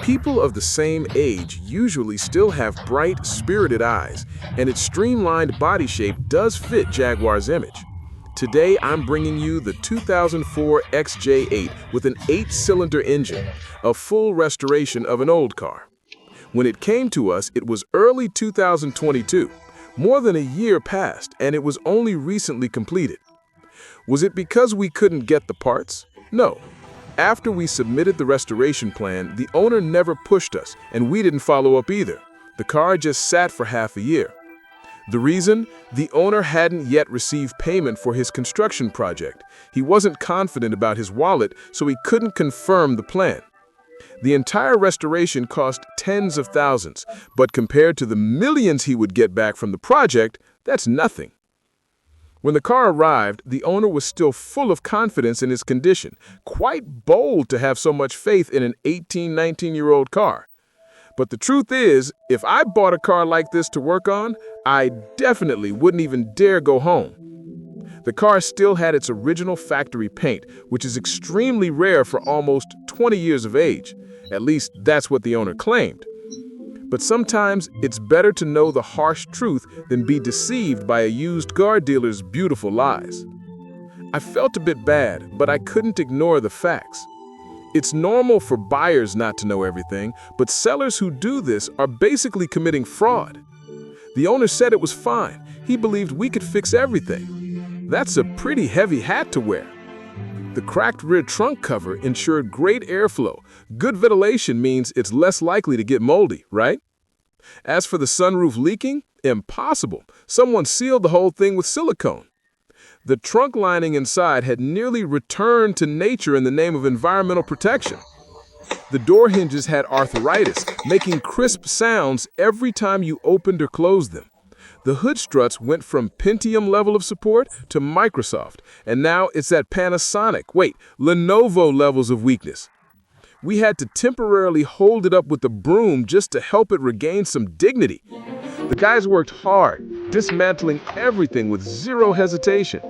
People of the same age usually still have bright, spirited eyes, and its streamlined body shape does fit Jaguar's image. Today, I'm bringing you the 2004 XJ8 with an 8-cylinder engine, a full restoration of an old car. When it came to us, it was early 2022. More than a year passed, and it was only recently completed. Was it because we couldn't get the parts? No. After we submitted the restoration plan, the owner never pushed us, and we didn't follow up either. The car just sat for half a year. The reason? The owner hadn't yet received payment for his construction project. He wasn't confident about his wallet, so he couldn't confirm the plan. The entire restoration cost tens of thousands, but compared to the millions he would get back from the project, that's nothing. When the car arrived, the owner was still full of confidence in his condition, quite bold to have so much faith in an 19-year-old car. But the truth is, if I bought a car like this to work on, I definitely wouldn't even dare go home. The car still had its original factory paint, which is extremely rare for almost 20 years of age. At least that's what the owner claimed. But sometimes it's better to know the harsh truth than be deceived by a used car dealer's beautiful lies. I felt a bit bad, but I couldn't ignore the facts. It's normal for buyers not to know everything, but sellers who do this are basically committing fraud. The owner said it was fine. He believed we could fix everything. That's a pretty heavy hat to wear. The cracked rear trunk cover ensured great airflow. Good ventilation means it's less likely to get moldy, right? As for the sunroof leaking, impossible. Someone sealed the whole thing with silicone. The trunk lining inside had nearly returned to nature in the name of environmental protection. The door hinges had arthritis, making crisp sounds every time you opened or closed them. The hood struts went from Pentium level of support to Microsoft, and now it's at Lenovo levels of weakness. We had to temporarily hold it up with a broom just to help it regain some dignity. The guys worked hard, dismantling everything with zero hesitation.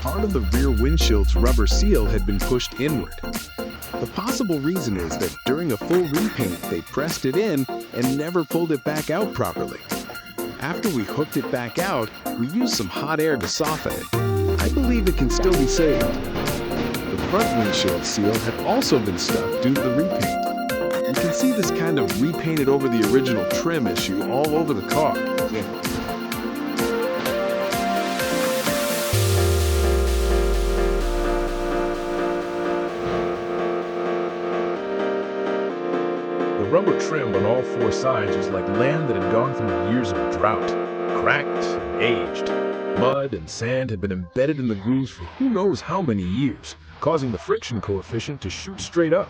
Part of the rear windshield's rubber seal had been pushed inward. The possible reason is that during a full repaint, they pressed it in and never pulled it back out properly. After we hooked it back out, we used some hot air to soften it. I believe it can still be saved. The front windshield seal had also been stuck due to the repaint. You can see this kind of repainted over the original trim issue all over the car. The rubber trim on all four sides was like land that had gone through years of drought, cracked and aged. Mud and sand had been embedded in the grooves for who knows how many years, causing the friction coefficient to shoot straight up.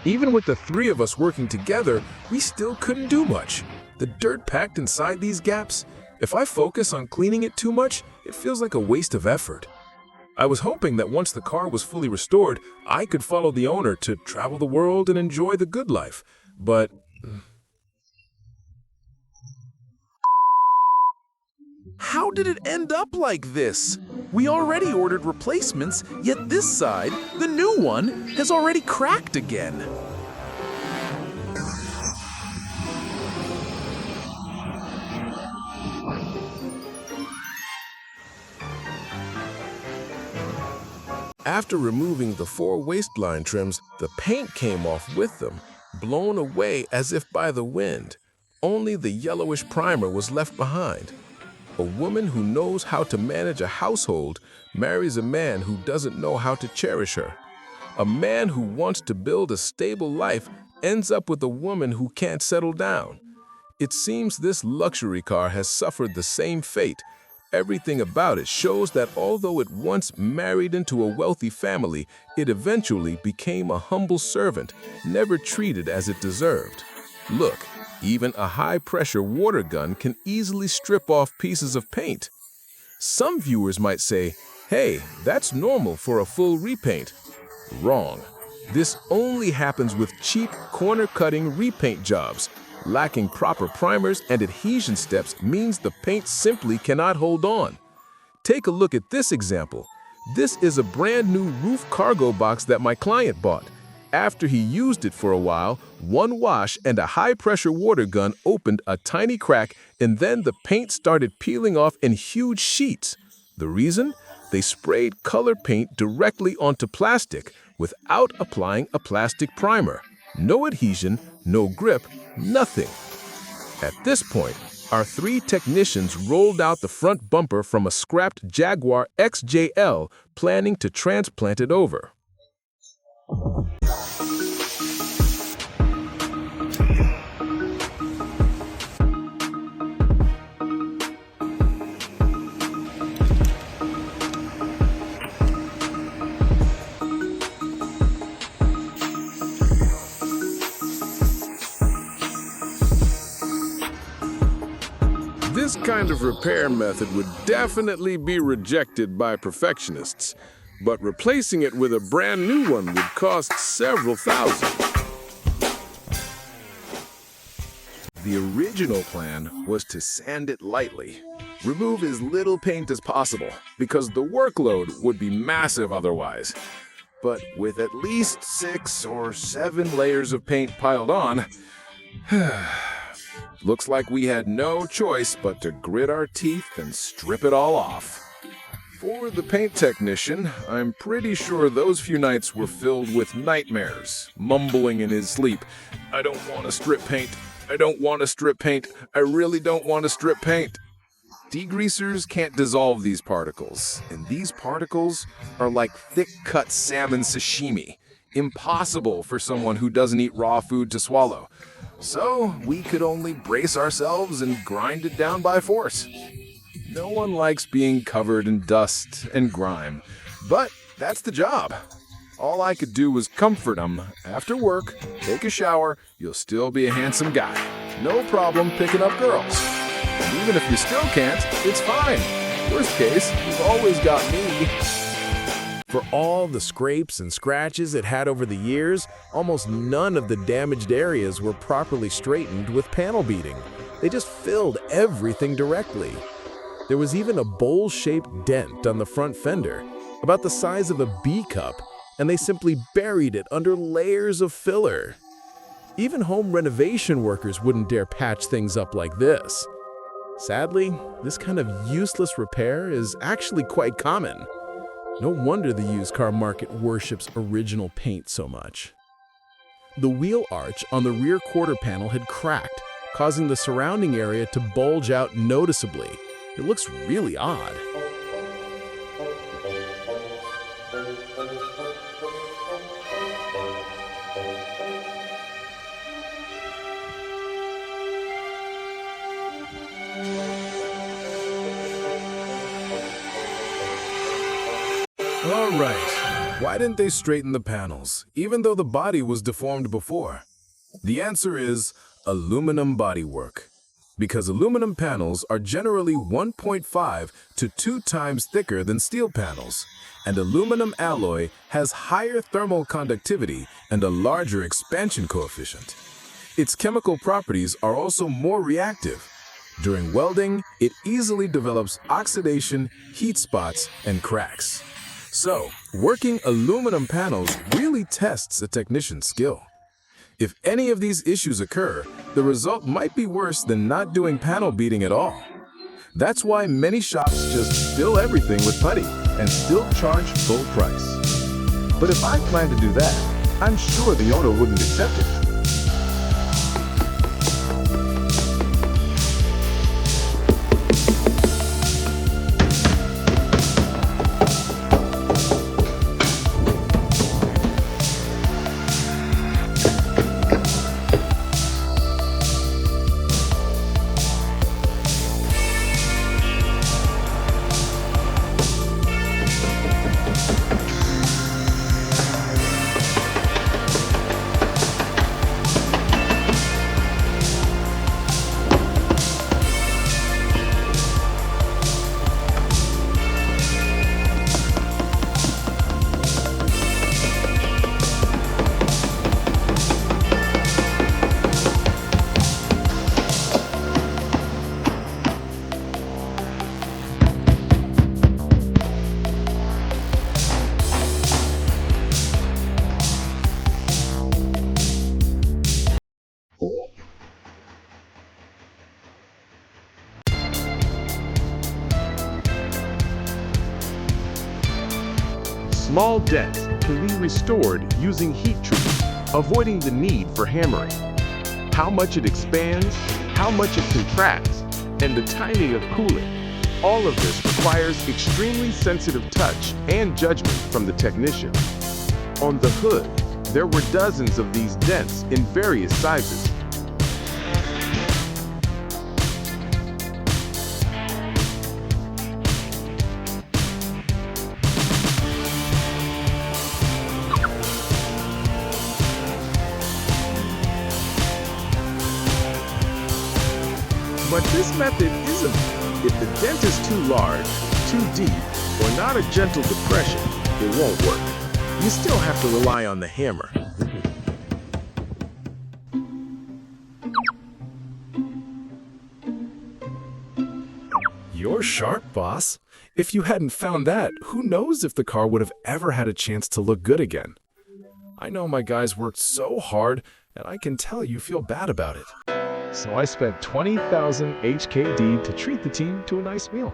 Even with the three of us working together, we still couldn't do much. The dirt packed inside these gaps, if I focus on cleaning it too much, it feels like a waste of effort. I was hoping that once the car was fully restored, I could follow the owner to travel the world and enjoy the good life. But how did it end up like this? We already ordered replacements, yet this side, the new one, has already cracked again. After removing the four waistline trims, the paint came off with them, blown away as if by the wind. Only the yellowish primer was left behind. A woman who knows how to manage a household marries a man who doesn't know how to cherish her. A man who wants to build a stable life ends up with a woman who can't settle down. It seems this luxury car has suffered the same fate. Everything about it shows that although it once married into a wealthy family, it eventually became a humble servant, never treated as it deserved. Look, even a high-pressure water gun can easily strip off pieces of paint. Some viewers might say, hey, that's normal for a full repaint. Wrong. This only happens with cheap corner-cutting repaint jobs. Lacking proper primers and adhesion steps means the paint simply cannot hold on. Take a look at this example. This is a brand new roof cargo box that my client bought. After he used it for a while, one wash and a high-pressure water gun opened a tiny crack, and then the paint started peeling off in huge sheets. The reason? They sprayed color paint directly onto plastic without applying a plastic primer. No adhesion, no grip, nothing. At this point, our 3 technicians rolled out the front bumper from a scrapped Jaguar XJ8, planning to transplant it over. This kind of repair method would definitely be rejected by perfectionists, but replacing it with a brand new one would cost several thousand. The original plan was to sand it lightly, remove as little paint as possible, because the workload would be massive otherwise. But with at least 6 or 7 layers of paint piled on, looks like we had no choice but to grit our teeth and strip it all off. For the paint technician, I'm pretty sure those few nights were filled with nightmares, mumbling in his sleep, "I don't want to strip paint. I don't want to strip paint. I really don't want to strip paint." Degreasers can't dissolve these particles, and these particles are like thick-cut salmon sashimi, impossible for someone who doesn't eat raw food to swallow. So we could only brace ourselves and grind it down by force. No one likes being covered in dust and grime, but that's the job. All I could do was comfort him. After work, take a shower, you'll still be a handsome guy. No problem picking up girls. And even if you still can't, it's fine. Worst case, you've always got me. For all the scrapes and scratches it had over the years, almost none of the damaged areas were properly straightened with panel beating. They just filled everything directly. There was even a bowl-shaped dent on the front fender, about the size of a B cup, and they simply buried it under layers of filler. Even home renovation workers wouldn't dare patch things up like this. Sadly, this kind of useless repair is actually quite common. No wonder the used car market worships original paint so much. The wheel arch on the rear quarter panel had cracked, causing the surrounding area to bulge out noticeably. It looks really odd. All right, why didn't they straighten the panels, even though the body was deformed before? The answer is aluminum bodywork. Because aluminum panels are generally 1.5 to 2 times thicker than steel panels, and aluminum alloy has higher thermal conductivity and a larger expansion coefficient. Its chemical properties are also more reactive. During welding, it easily develops oxidation, heat spots, and cracks. So, working aluminum panels really tests a technician's skill. If any of these issues occur, the result might be worse than not doing panel beating at all. That's why many shops just fill everything with putty and still charge full price. But if I plan to do that, I'm sure the owner wouldn't accept it. Small dents can be restored using heat treatment, avoiding the need for hammering. How much it expands, how much it contracts, and the timing of cooling. All of this requires extremely sensitive touch and judgment from the technician. On the hood, there were dozens of these dents in various sizes. But this method isn't. If the dent is too large, too deep, or not a gentle depression, it won't work. You still have to rely on the hammer. You're sharp, boss. If you hadn't found that, who knows if the car would have ever had a chance to look good again. I know my guys worked so hard, and I can tell you feel bad about it. So I spent 20,000 HKD to treat the team to a nice meal.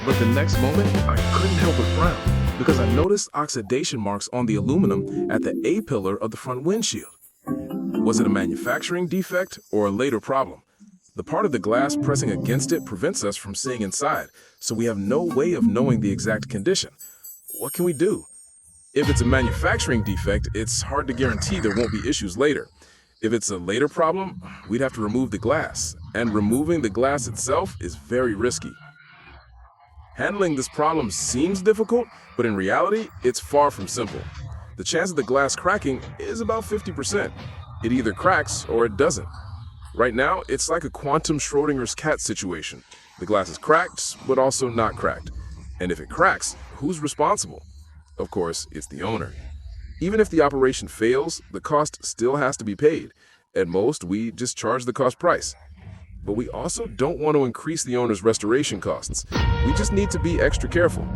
But the next moment, I couldn't help but frown because I noticed oxidation marks on the aluminum at the A-pillar of the front windshield. Was it a manufacturing defect or a later problem? The part of the glass pressing against it prevents us from seeing inside, so we have no way of knowing the exact condition. What can we do? If it's a manufacturing defect, it's hard to guarantee there won't be issues later. If it's a later problem, we'd have to remove the glass, and removing the glass itself is very risky. Handling this problem seems difficult, but in reality, it's far from simple. The chance of the glass cracking is about 50%. It either cracks or it doesn't. Right now, it's like a quantum Schrodinger's cat situation. The glass is cracked, but also not cracked. And if it cracks, who's responsible? Of course, it's the owner. Even if the operation fails, the cost still has to be paid. At most, we just charge the cost price. But we also don't want to increase the owner's restoration costs. We just need to be extra careful.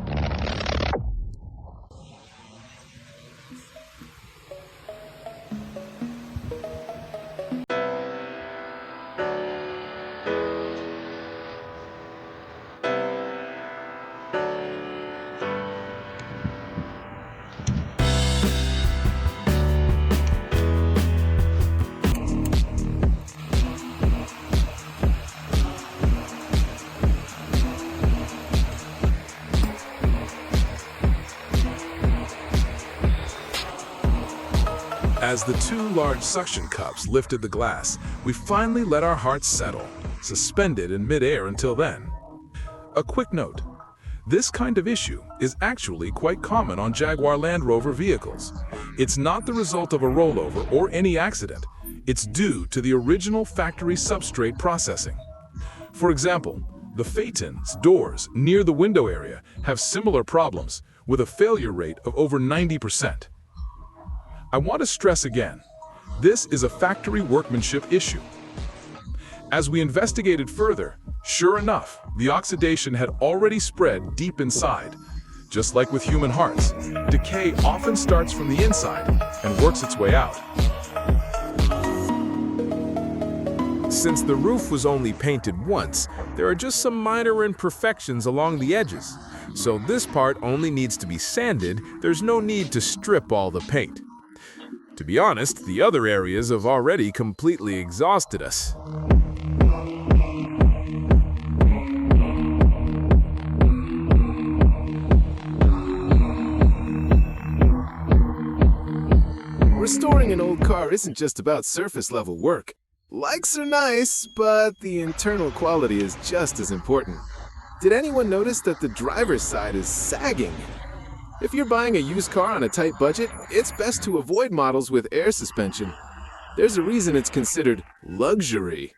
As the two large suction cups lifted the glass, we finally let our hearts settle, suspended in midair until then. A quick note. This kind of issue is actually quite common on Jaguar Land Rover vehicles. It's not the result of a rollover or any accident. It's due to the original factory substrate processing. For example, the Phaeton's doors near the window area have similar problems with a failure rate of over 90%. I want to stress again, this is a factory workmanship issue. As we investigated further, sure enough, the oxidation had already spread deep inside. Just like with human hearts, decay often starts from the inside and works its way out. Since the roof was only painted once, there are just some minor imperfections along the edges. So this part only needs to be sanded, there's no need to strip all the paint. To be honest, the other areas have already completely exhausted us. Restoring an old car isn't just about surface-level work. Likes are nice, but the internal quality is just as important. Did anyone notice that the driver's side is sagging? If you're buying a used car on a tight budget, it's best to avoid models with air suspension. There's a reason it's considered luxury.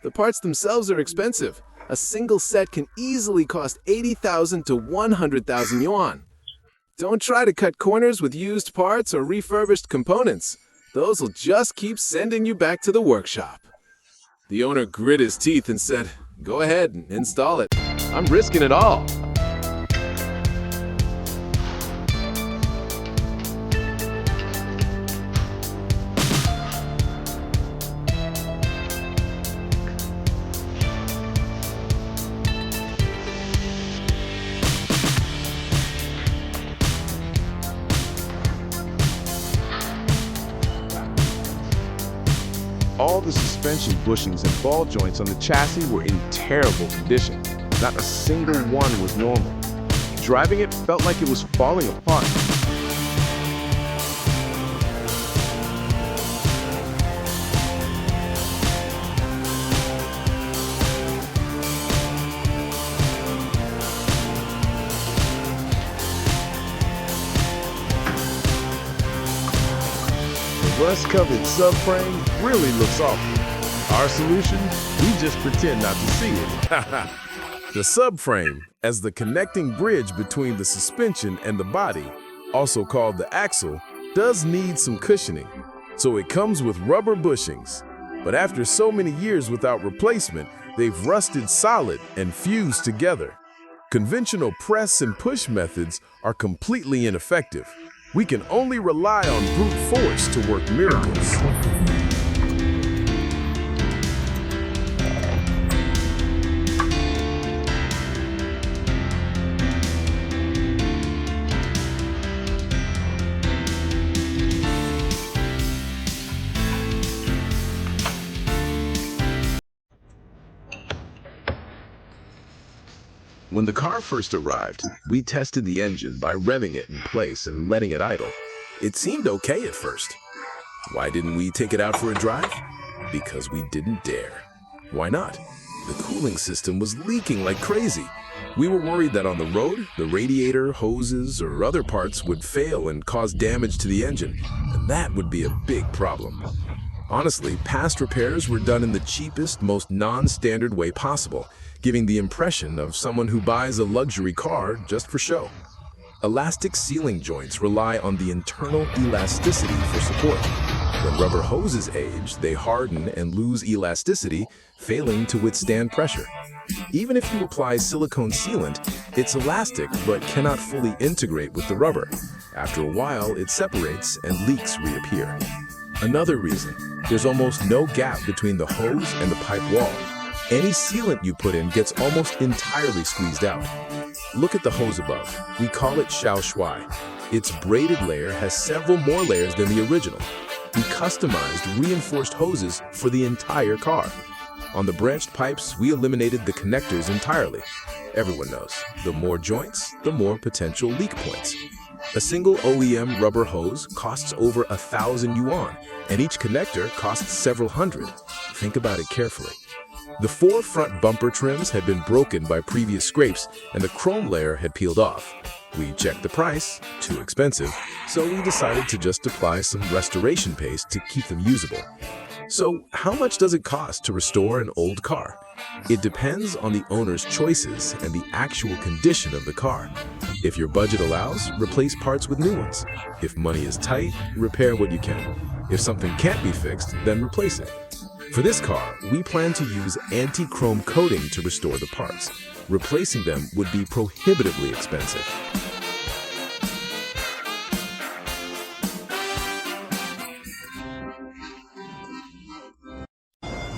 The parts themselves are expensive. A single set can easily cost 80,000 to 100,000 yuan. Don't try to cut corners with used parts or refurbished components. those will just keep sending you back to the workshop. The owner grit his teeth and said, "Go ahead and install it. I'm risking it all." All the suspension bushings and ball joints on the chassis were in terrible condition. Not a single one was normal. Driving it felt like it was falling apart. Rust-covered subframe really looks awful. Our solution? We just pretend not to see it. The subframe, as the connecting bridge between the suspension and the body, also called the axle, does need some cushioning. So it comes with rubber bushings. But after so many years without replacement, they've rusted solid and fused together. Conventional press and push methods are completely ineffective. We can only rely on brute force to work miracles. When the car first arrived, we tested the engine by revving it in place and letting it idle. It seemed okay at first. Why didn't we take it out for a drive? Because we didn't dare. Why not? The cooling system was leaking like crazy. We were worried that on the road, the radiator, hoses, or other parts would fail and cause damage to the engine, and that would be a big problem. Honestly, past repairs were done in the cheapest, most non-standard way possible, giving the impression of someone who buys a luxury car just for show. Elastic sealing joints rely on the internal elasticity for support. When rubber hoses age, they harden and lose elasticity, failing to withstand pressure. Even if you apply silicone sealant, it's elastic but cannot fully integrate with the rubber. After a while, it separates and leaks reappear. Another reason, there's almost no gap between the hose and the pipe wall. Any sealant you put in gets almost entirely squeezed out. Look at the hose above. We call it Shao Shui. Its braided layer has several more layers than the original. We customized reinforced hoses for the entire car. On the branched pipes, we eliminated the connectors entirely. Everyone knows, the more joints, the more potential leak points. A single OEM rubber hose costs over 1,000 yuan, and each connector costs several hundred. Think about it carefully. The 4 front bumper trims had been broken by previous scrapes, and the chrome layer had peeled off. We checked the price, too expensive, so we decided to just apply some restoration paste to keep them usable. So how much does it cost to restore an old car? It depends on the owner's choices and the actual condition of the car. If your budget allows, replace parts with new ones. If money is tight, repair what you can. If something can't be fixed, then replace it. For this car, we plan to use anti-chrome coating to restore the parts. Replacing them would be prohibitively expensive.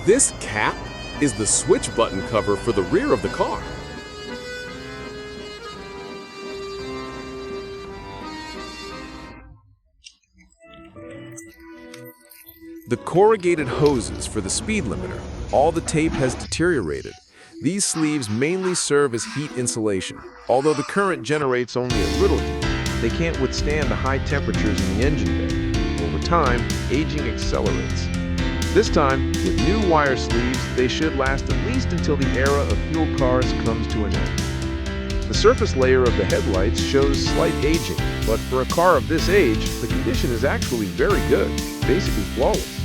This cap is the switch button cover for the rear of the car. The corrugated hoses for the speed limiter. All the tape has deteriorated. These sleeves mainly serve as heat insulation. Although the current generates only a little heat, they can't withstand the high temperatures in the engine bay. Over time, aging accelerates. This time, with new wire sleeves, they should last at least until the era of fuel cars comes to an end. The surface layer of the headlights shows slight aging, but for a car of this age, the condition is actually very good, basically flawless.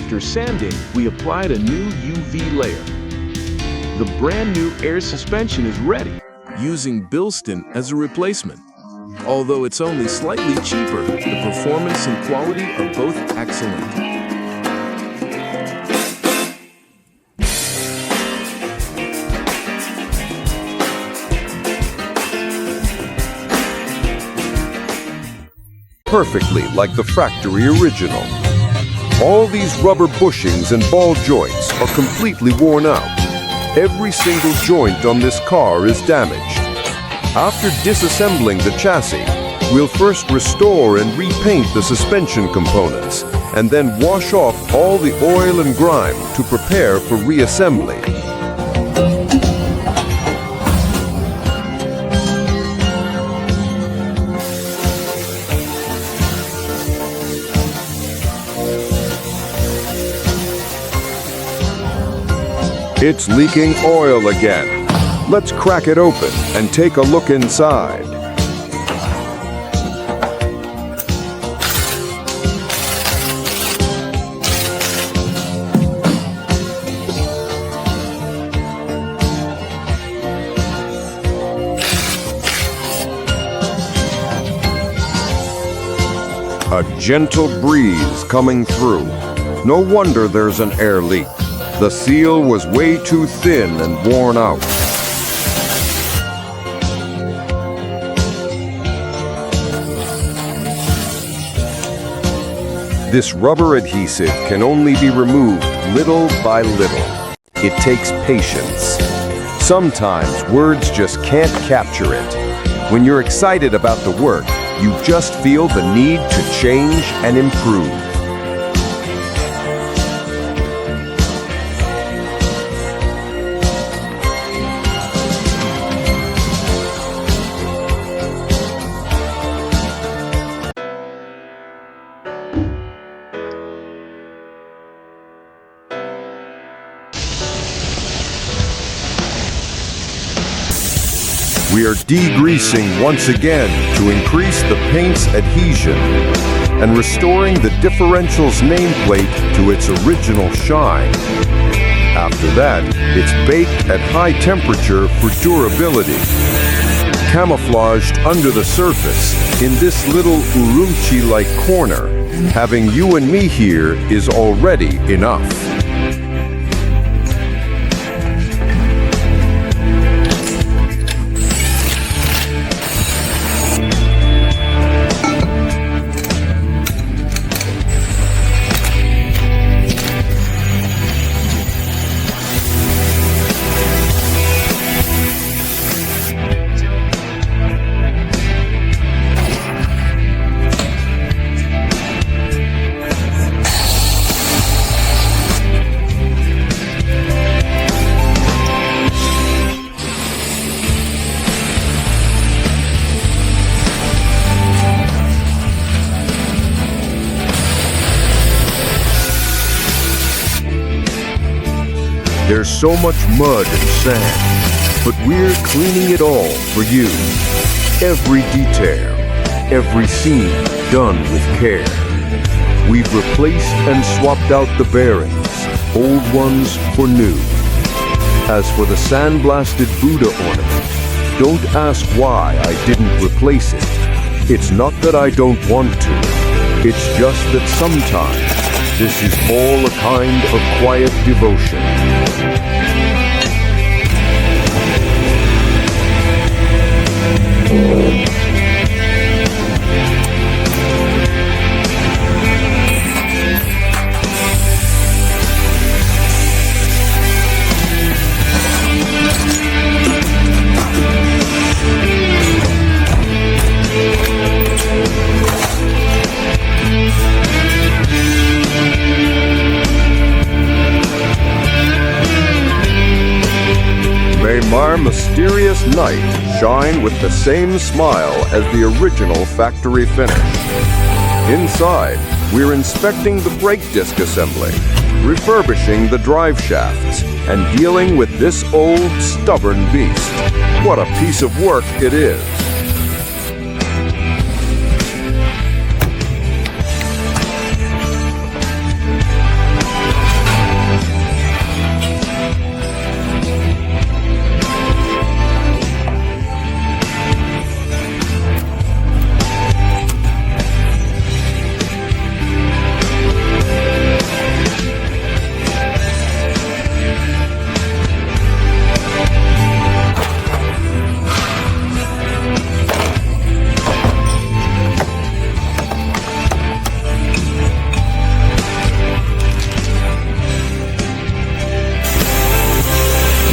After sanding, we applied a new UV layer. The brand new air suspension is ready, using Bilston as a replacement. Although it's only slightly cheaper, the performance and quality are both excellent. Perfectly like the factory original. All these rubber bushings and ball joints are completely worn out. Every single joint on this car is damaged. After disassembling the chassis, we'll first restore and repaint the suspension components, and then wash off all the oil and grime to prepare for reassembly. It's leaking oil again. Let's crack it open and take a look inside. A gentle breeze coming through. No wonder there's an air leak. The seal was way too thin and worn out. This rubber adhesive can only be removed little by little. It takes patience. Sometimes words just can't capture it. When you're excited about the work, you just feel the need to change and improve. We are degreasing once again to increase the paint's adhesion and restoring the differential's nameplate to its original shine. After that, it's baked at high temperature for durability. Camouflaged under the surface in this little Urumqi-like corner, having you and me here is already enough. There's so much mud and sand, but we're cleaning it all for you. Every detail, every scene done with care. We've replaced and swapped out the bearings, old ones for new. As for the sandblasted Buddha ornament, don't ask why I didn't replace it. It's not that I don't want to. It's just that sometimes this is all a kind of quiet devotion. May my mysterious night shine with the same smile as the original factory finish. Inside, we're inspecting the brake disc assembly, refurbishing the drive shafts, and dealing with this old, stubborn beast. What a piece of work it is!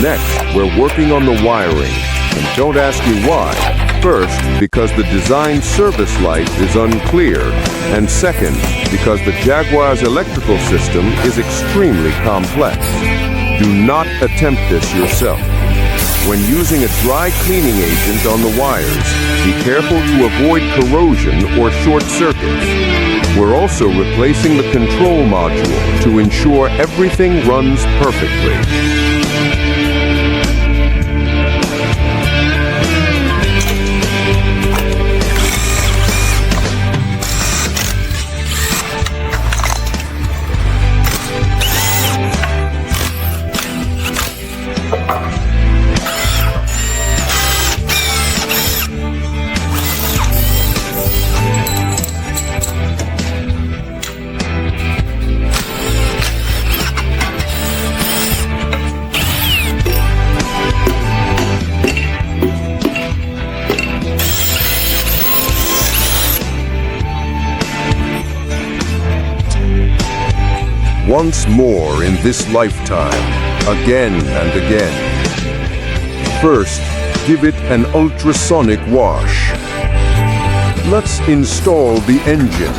Next, we're working on the wiring. And don't ask me why. First, because the design service light is unclear. And second, because the Jaguar's electrical system is extremely complex. Do not attempt this yourself. When using a dry cleaning agent on the wires, be careful to avoid corrosion or short circuits. We're also replacing the control module to ensure everything runs perfectly. Once more in this lifetime, again and again. First, give it an ultrasonic wash. Let's install the engine.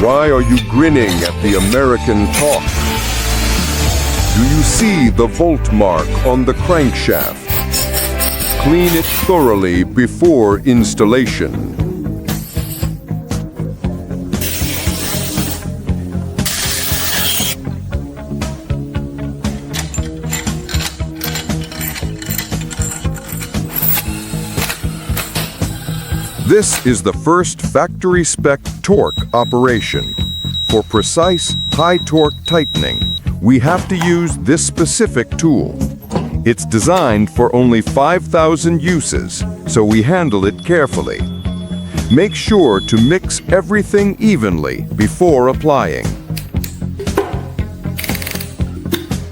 Why are you grinning at the American talk? Do you see the volt mark on the crankshaft? Clean it thoroughly before installation. This is the first factory-spec torque operation. For precise, high-torque tightening, we have to use this specific tool. It's designed for only 5,000 uses, so we handle it carefully. Make sure to mix everything evenly before applying.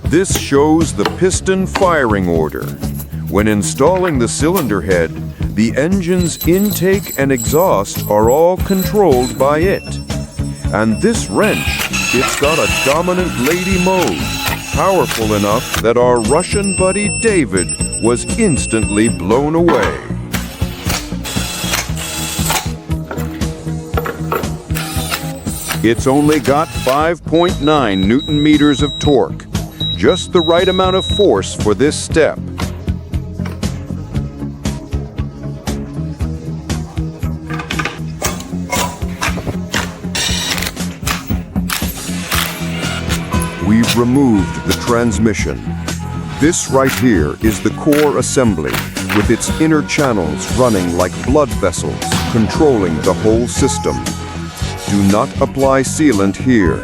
This shows the piston firing order. When installing the cylinder head, the engine's intake and exhaust are all controlled by it. And this wrench, it's got a dominant lady mode, powerful enough that our Russian buddy David was instantly blown away. It's only got 5.9 Newton meters of torque, just the right amount of force for this step. We've removed the transmission. This right here is the core assembly, with its inner channels running like blood vessels, controlling the whole system. Do not apply sealant here.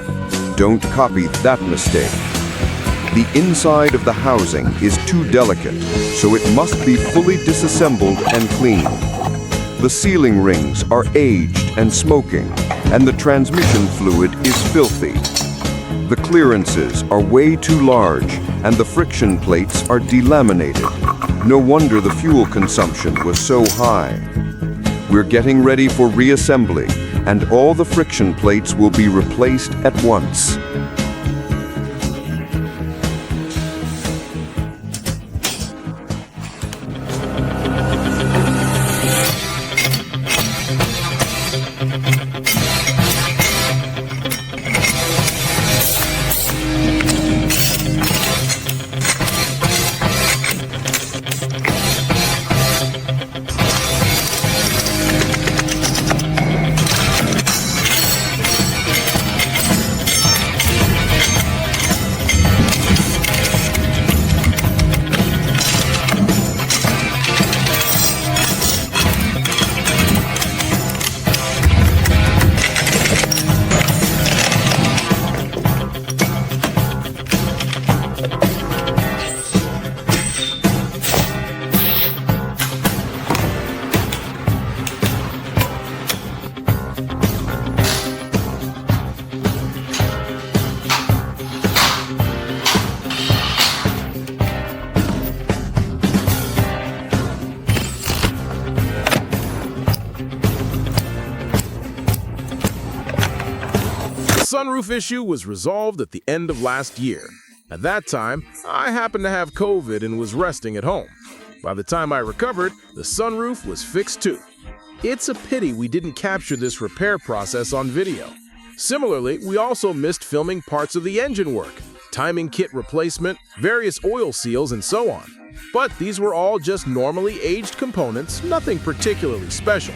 Don't copy that mistake. The inside of the housing is too delicate, so it must be fully disassembled and cleaned. The sealing rings are aged and smoking, and the transmission fluid is filthy. The clearances are way too large, and the friction plates are delaminated. No wonder the fuel consumption was so high. We're getting ready for reassembly, and all the friction plates will be replaced at once. The sunroof issue was resolved at the end of last year, At that time, I happened to have COVID and was resting at home. By the time I recovered, the sunroof was fixed too. It's a pity we didn't capture this repair process on video. Similarly, we also missed filming parts of the engine work, timing kit replacement, various oil seals, and so on. But these were all just normally aged components, nothing particularly special.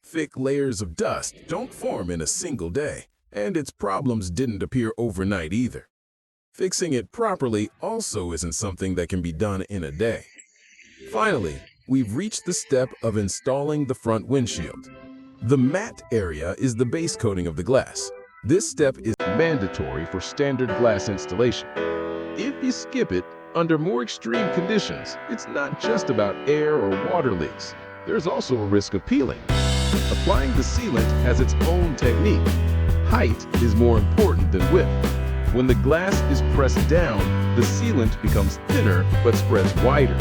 Thick layers of dust don't form in a single day, and its problems didn't appear overnight either. Fixing it properly also isn't something that can be done in a day. Finally, we've reached the step of installing the front windshield. The matte area is the base coating of the glass. This step is mandatory for standard glass installation. If you skip it, under more extreme conditions, it's not just about air or water leaks. There's also a risk of peeling. Applying the sealant has its own technique. Height is more important than width. When the glass is pressed down, the sealant becomes thinner but spreads wider.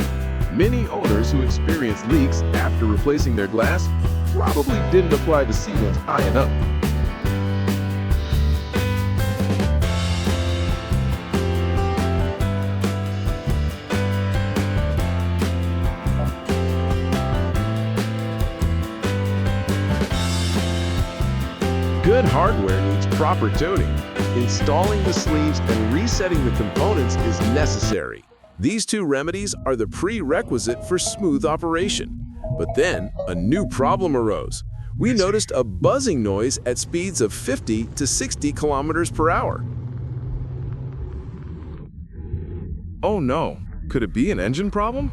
Many owners who experience leaks after replacing their glass probably didn't apply the sealant high enough. Good hardware needs proper tuning. Installing the sleeves and resetting the components is necessary. These two remedies are the prerequisite for smooth operation. But then, a new problem arose. We noticed a buzzing noise at speeds of 50 to 60 kilometers per hour. Oh no, could it be an engine problem?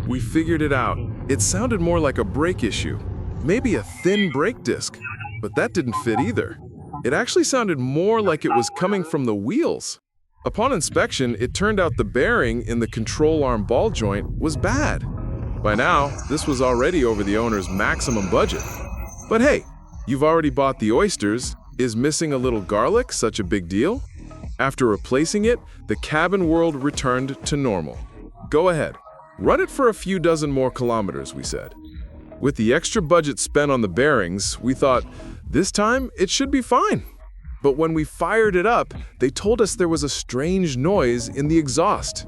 We figured it out. It sounded more like a brake issue. Maybe a thin brake disc. But that didn't fit either. It actually sounded more like it was coming from the wheels. Upon inspection, it turned out the bearing in the control arm ball joint was bad. By now, this was already over the owner's maximum budget. But hey, you've already bought the oysters. Is missing a little garlic such a big deal? After replacing it, the cabin world returned to normal. Go ahead, run it for a few dozen more kilometers, we said. With the extra budget spent on the bearings, we thought, this time it should be fine. But when we fired it up, they told us there was a strange noise in the exhaust.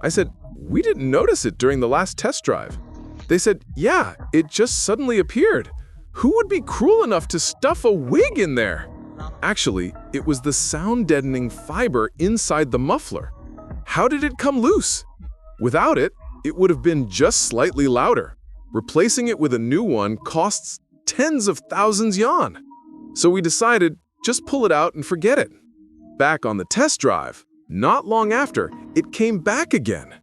I said, we didn't notice it during the last test drive. They said, yeah, it just suddenly appeared. Who would be cruel enough to stuff a wig in there? Actually, it was the sound-deadening fiber inside the muffler. How did it come loose? Without it, it would have been just slightly louder. Replacing it with a new one costs tens of thousands yuan. So we decided, just pull it out and forget it. Back on the test drive, not long after, it came back again.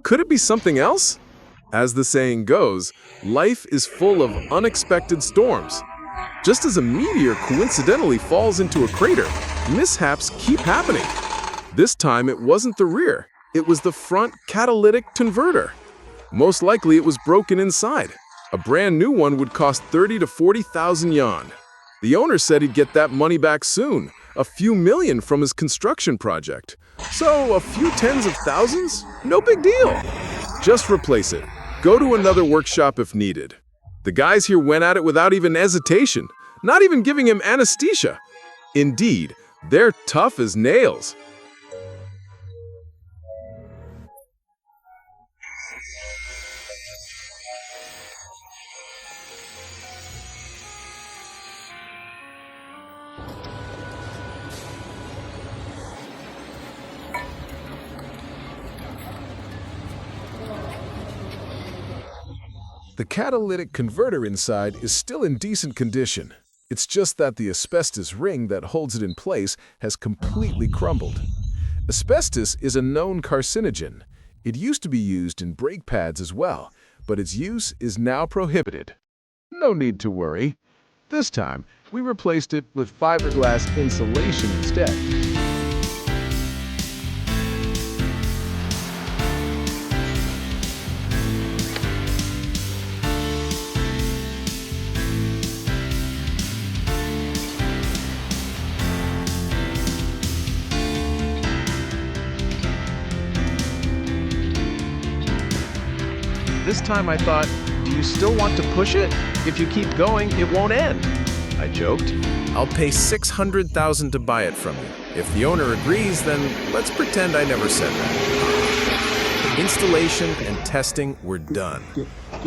Could it be something else? As the saying goes, life is full of unexpected storms. Just as a meteor coincidentally falls into a crater, mishaps keep happening. This time it wasn't the rear, it was the front catalytic converter. Most likely it was broken inside. A brand new one would cost 30 to 40,000 yuan. The owner said he'd get that money back soon, a few million from his construction project. So a few tens of thousands? No big deal. Just replace it. Go to another workshop if needed. The guys here went at it without even hesitation, not even giving him anesthesia. Indeed, they're tough as nails. The catalytic converter inside is still in decent condition. It's just that the asbestos ring that holds it in place has completely crumbled. Asbestos is a known carcinogen. It used to be used in brake pads as well, but its use is now prohibited. No need to worry. This time, we replaced it with fiberglass insulation instead. This time I thought, do you still want to push it? If you keep going, it won't end. I joked. I'll pay $600,000 to buy it from you. If the owner agrees, then let's pretend I never said that. Installation and testing were done.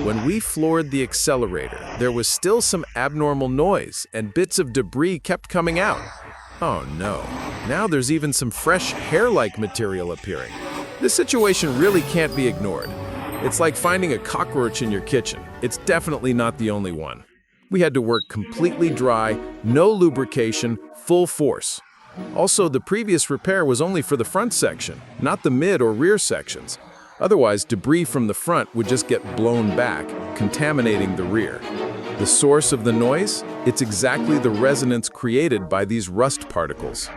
When we floored the accelerator, there was still some abnormal noise and bits of debris kept coming out. Oh no, now there's even some fresh hair-like material appearing. This situation really can't be ignored. It's like finding a cockroach in your kitchen. It's definitely not the only one. We had to work completely dry, no lubrication, full force. Also, the previous repair was only for the front section, not the mid or rear sections. Otherwise, debris from the front would just get blown back, contaminating the rear. The source of the noise? It's exactly the resonance created by these rust particles.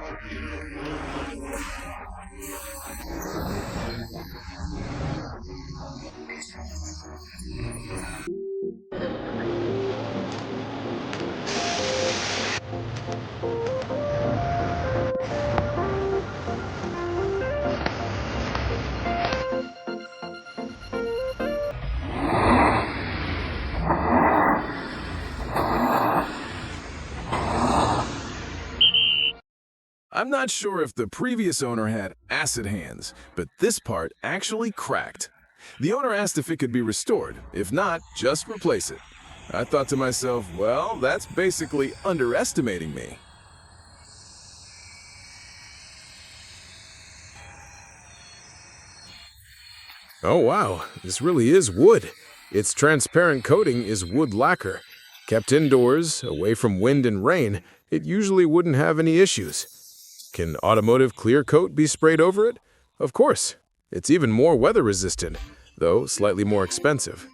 I'm not sure if the previous owner had acid hands, but this part actually cracked. The owner asked if it could be restored. If not, just replace it. I thought to myself, well, that's basically underestimating me. Oh wow, this really is wood. Its transparent coating is wood lacquer. Kept indoors, away from wind and rain, it usually wouldn't have any issues. Can automotive clear coat be sprayed over it? Of course. It's even more weather resistant, though slightly more expensive.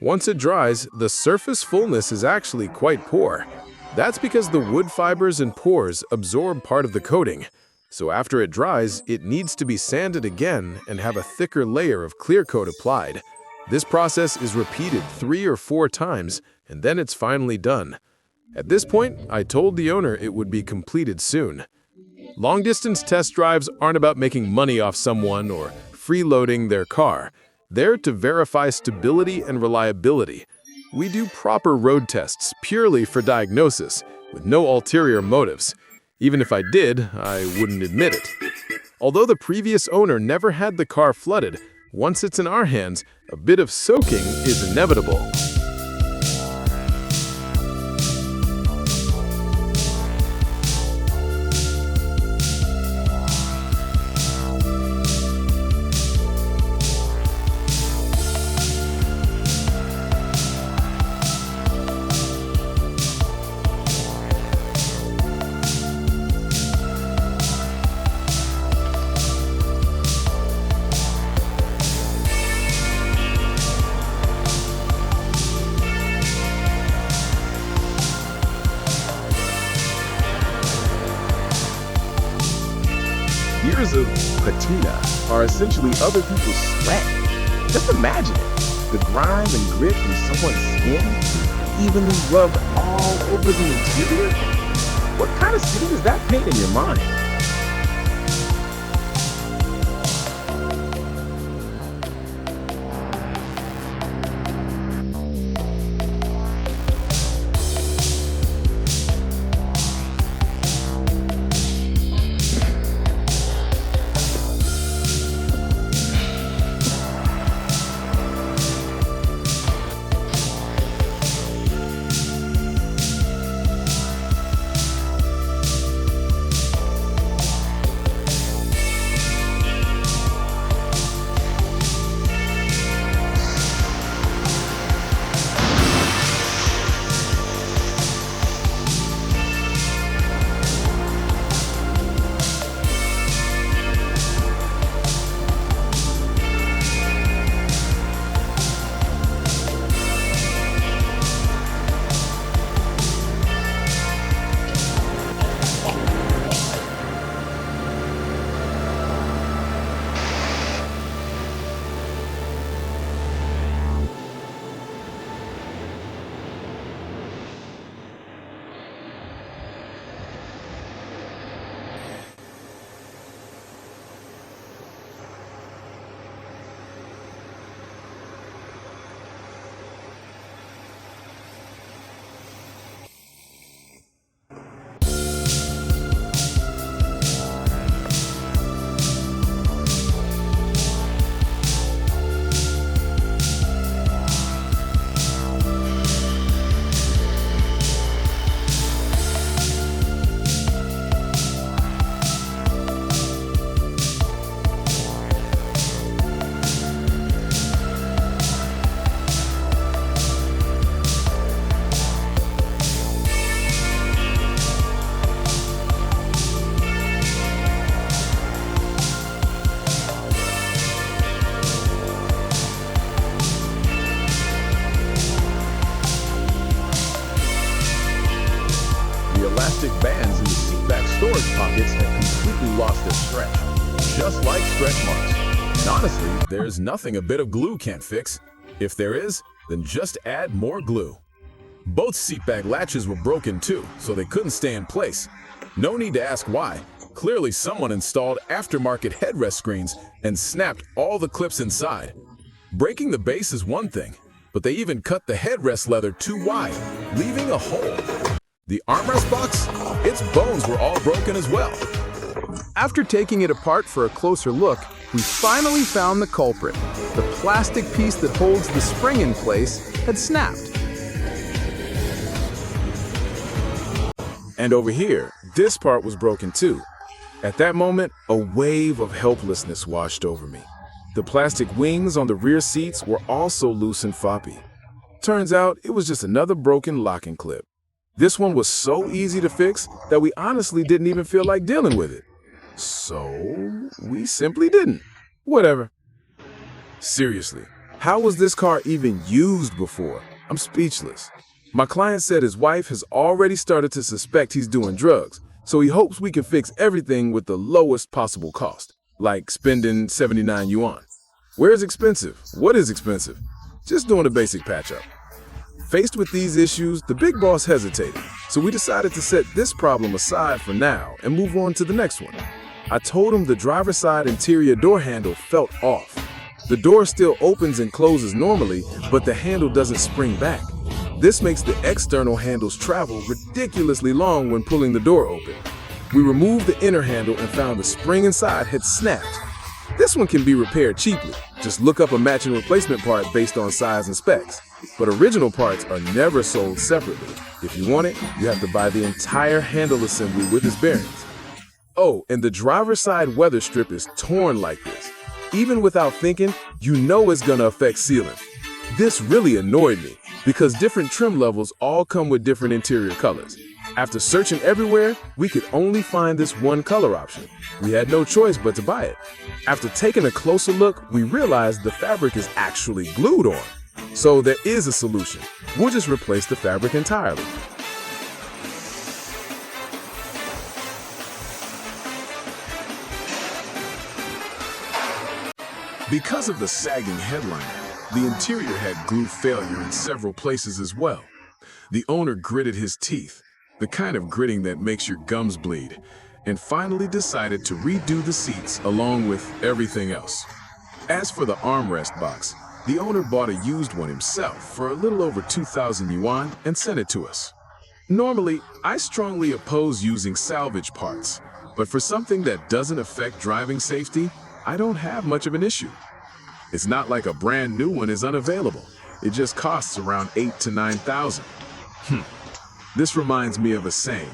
Once it dries, the surface fullness is actually quite poor. That's because the wood fibers and pores absorb part of the coating. So after it dries, it needs to be sanded again and have a thicker layer of clear coat applied. This process is repeated 3 or 4 times, and then it's finally done. At this point, I told the owner it would be completed soon. Long-distance test drives aren't about making money off someone or freeloading their car. They're to verify stability and reliability. We do proper road tests purely for diagnosis, with no ulterior motives. Even if I did, I wouldn't admit it. Although the previous owner never had the car flooded, once it's in our hands, a bit of soaking is inevitable. Years of patina are essentially other people's sweat. Just imagine it. The grime and grit from someone's skin evenly rubbed all over the interior. What kind of city does that paint in your mind? lost their stretch, just like stretch marks. And honestly, there's nothing a bit of glue can't fix. If there is, then just add more glue. Both seatback latches were broken too, so they couldn't stay in place. No need to ask why. Clearly someone installed aftermarket headrest screens and snapped all the clips inside. Breaking the base is one thing, but they even cut the headrest leather too wide, leaving a hole. The armrest box? Its bones were all broken as well. After taking it apart for a closer look, we finally found the culprit. The plastic piece that holds the spring in place had snapped. And over here, this part was broken too. At that moment, a wave of helplessness washed over me. The plastic wings on the rear seats were also loose and floppy. Turns out it was just another broken locking clip. This one was so easy to fix that we honestly didn't even feel like dealing with it. So we simply didn't. Whatever. Seriously, how was this car even used before? I'm speechless. My client said his wife has already started to suspect he's doing drugs, so he hopes we can fix everything with the lowest possible cost, like spending 79 yuan. Where is expensive? What is expensive? Just doing a basic patch-up. Faced with these issues, the big boss hesitated, so we decided to set this problem aside for now and move on to the next one. I told him the driver's side interior door handle felt off. The door still opens and closes normally, but the handle doesn't spring back. This makes the external handles travel ridiculously long when pulling the door open. We removed the inner handle and found the spring inside had snapped. This one can be repaired cheaply. Just look up a matching replacement part based on size and specs. But original parts are never sold separately. If you want it, you have to buy the entire handle assembly with its bearings. Oh, and the driver's side weather strip is torn like this. Even without thinking, you know it's gonna affect sealing. This really annoyed me because different trim levels all come with different interior colors. After searching everywhere, we could only find this one color option. We had no choice but to buy it. After taking a closer look, we realized the fabric is actually glued on. So there is a solution. We'll just replace the fabric entirely. Because of the sagging headliner, the interior had glue failure in several places as well. The owner gritted his teeth, the kind of gritting that makes your gums bleed, and finally decided to redo the seats along with everything else. As for the armrest box, the owner bought a used one himself for a little over 2,000 yuan and sent it to us. Normally, I strongly oppose using salvage parts, but for something that doesn't affect driving safety, I don't have much of an issue. It's not like a brand new one is unavailable. It just costs around 8,000 to 9,000. This reminds me of a saying,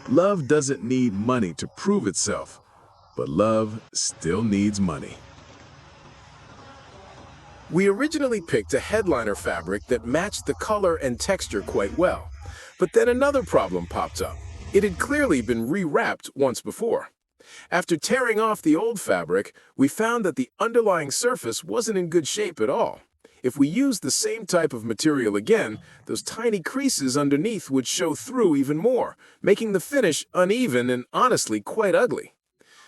love doesn't need money to prove itself, but love still needs money. We originally picked a headliner fabric that matched the color and texture quite well, but then another problem popped up. It had clearly been rewrapped once before. After tearing off the old fabric, we found that the underlying surface wasn't in good shape at all. If we used the same type of material again, those tiny creases underneath would show through even more, making the finish uneven and honestly quite ugly.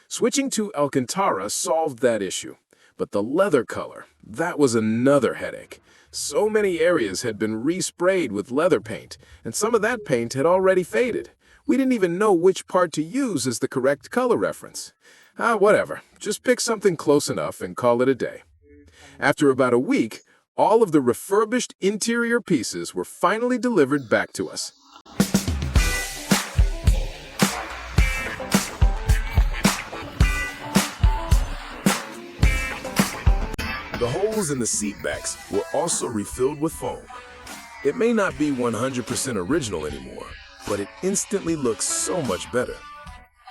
Switching to Alcantara solved that issue, but the leather color, that was another headache. So many areas had been resprayed with leather paint, and some of that paint had already faded. We didn't even know which part to use as the correct color reference. Whatever, just pick something close enough and call it a day. After about a week, all of the refurbished interior pieces were finally delivered back to us. The holes in the seat backs were also refilled with foam. It may not be 100% original anymore, but it instantly looks so much better.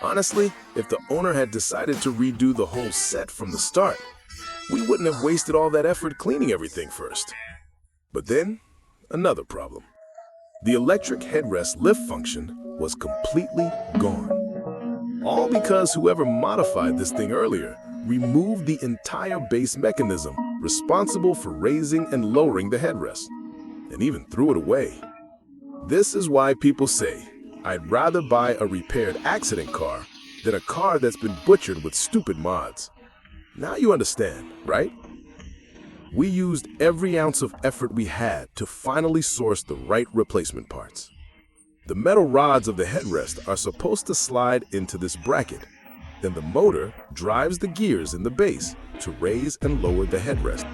Honestly, if the owner had decided to redo the whole set from the start, we wouldn't have wasted all that effort cleaning everything first. But then, another problem. The electric headrest lift function was completely gone. All because whoever modified this thing earlier removed the entire base mechanism responsible for raising and lowering the headrest, and even threw it away. This is why people say, I'd rather buy a repaired accident car than a car that's been butchered with stupid mods. Now you understand, right? We used every ounce of effort we had to finally source the right replacement parts. The metal rods of the headrest are supposed to slide into this bracket. Then the motor drives the gears in the base to raise and lower the headrest.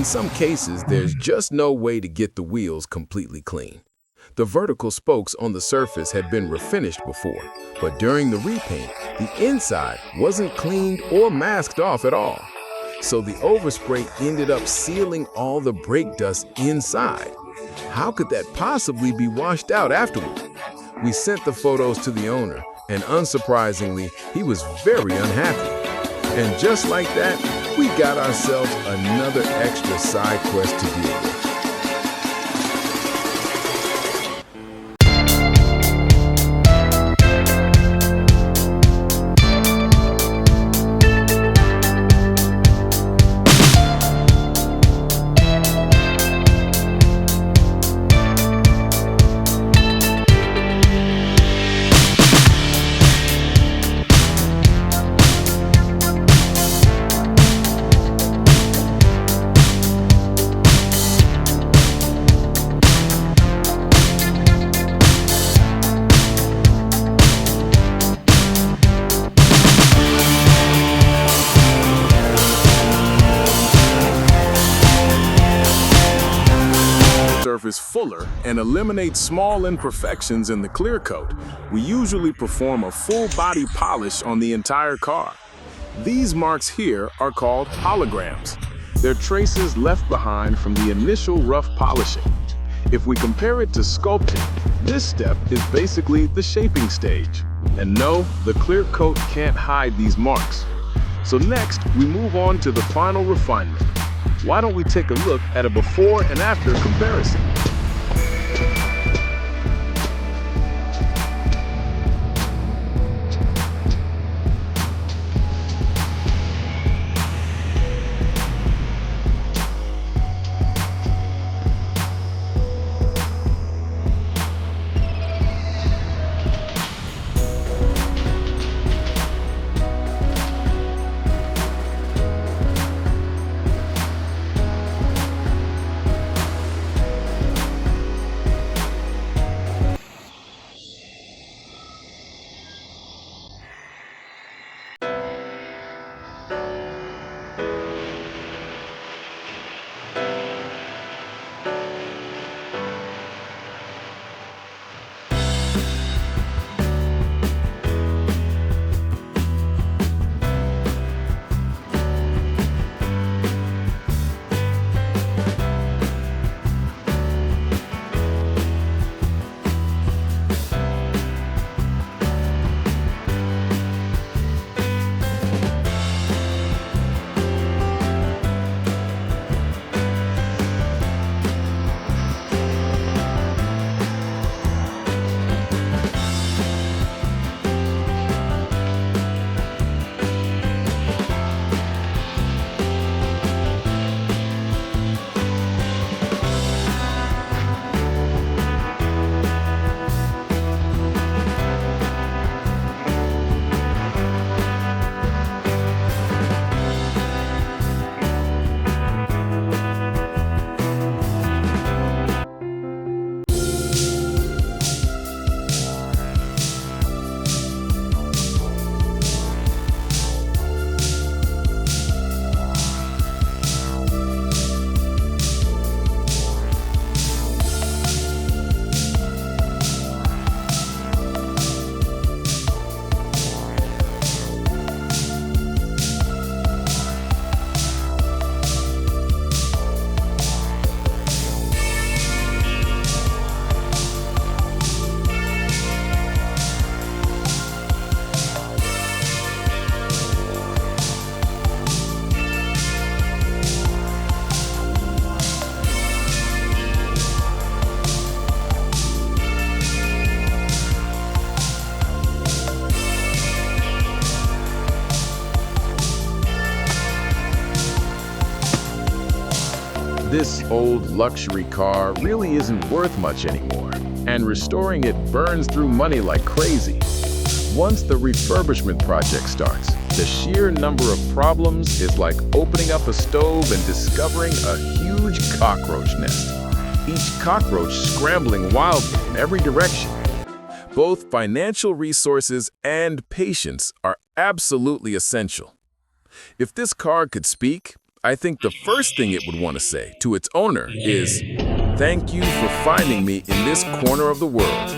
some cases, there's just no way to get the wheels completely clean. The vertical spokes on the surface had been refinished before, but during the repaint, the inside wasn't cleaned or masked off at all. So the overspray ended up sealing all the brake dust inside. How could that possibly be washed out afterward? We sent the photos to the owner, and unsurprisingly, he was very unhappy. And just like that, we got ourselves another extra side quest to deal with. Surface fuller and eliminate small imperfections in the clear coat, we usually perform a full body polish on the entire car. These marks here are called holograms. They're traces left behind from the initial rough polishing. If we compare it to sculpting, this step is basically the shaping stage. And no, the clear coat can't hide these marks. So next, we move on to the final refinement. Why don't we take a look at a before and after comparison? This old luxury car really isn't worth much anymore, and restoring it burns through money like crazy. Once the refurbishment project starts, the sheer number of problems is like opening up a stove and discovering a huge cockroach nest. Each cockroach scrambling wildly in every direction. Both financial resources and patience are absolutely essential. If this car could speak, I think the first thing it would want to say to its owner is, "Thank you for finding me in this corner of the world."